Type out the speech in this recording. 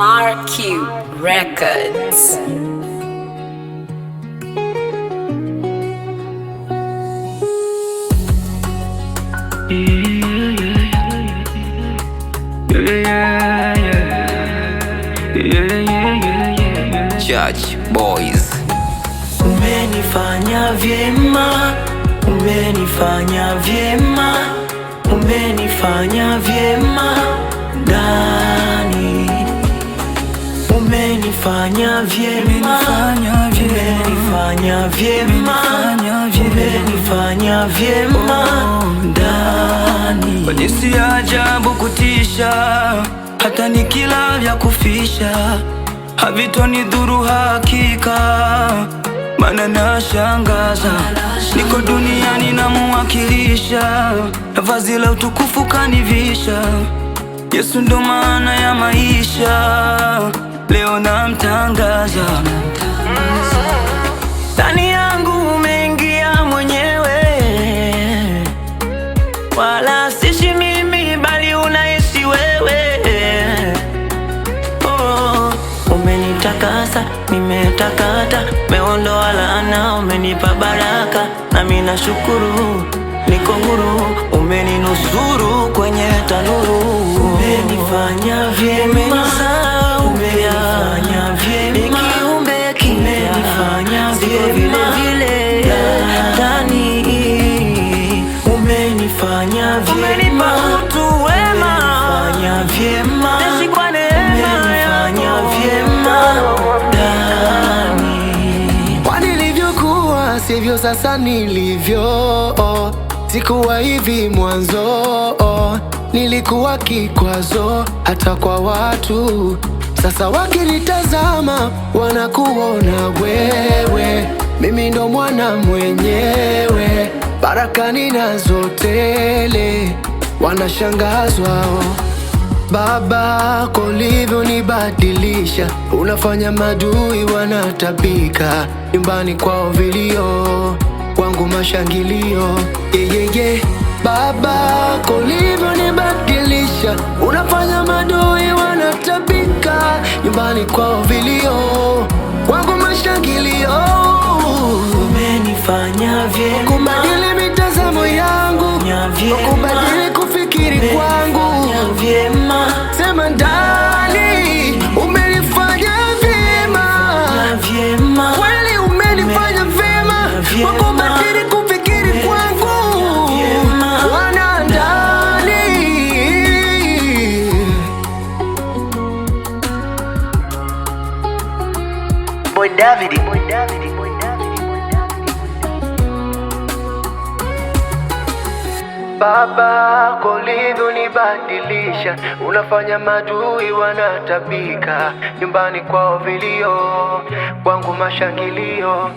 Marquee Records. Judge Boys. Umenifanya vyema, umenifanya vyema, umenifanya vyema ndani, umenifanya vyema, umenifanya vyema, umenifanya vyema ndani. Kwa jinsi ya ajabu kutisha, hata nikila vya kufisha havitonidhuru hakika, maana nashangaza. Niko duniani namuwakilisha, na vazi la utukufu kanivisha. Yesu ndo maana ya maisha, leo namtangaza. Ndani yangu umeingia mwenyewe, wala sishi mimi bali unaishi wewe. Umenitakasa, nimetakata, umeondoa laana, umenipa baraka, nami nashukuru, niko huru, umeninusuru kwenye tanuru. Umenifanya vyema, umenifanya vyema, kiumbe kipya, siko vile vile ndani. Umenifanya vyema, utu wema, umenifanya vyema, naishi kwa neema ndani. Kwa nilivyokuwa sivyo sasa nilivyo, sikuwa hivi mwanzo, nilikuwa kikwazo hata kwa watu. Sasa wakinitazama wanakuona wewe, mimi ndo mwana mwenyewe, baraka ninazo tele, wanashangazwa. Baba, kwa ulivyonibadilisha, unafanya madui wanatabika, nyumbani kwao vilio, kwangu mashangilio. Baba, kwa ulivyonibadilisha, unafanya madui wanatabika, nyumbani kwao vilio, kwangu mashangilio. Umenifanya vyema, kubadili mitazamo yangu, kubadili kufikiri kwangu. Sema ndani, umenifanya vyema, kweli umenifanya vyema, kubadili kufikiri kwangu. Wana ndani, Boy David. Baba, kwa ulivyonibadilisha, unafanya madui wanatabika, nyumbani kwao vilio, kwangu mashangilio.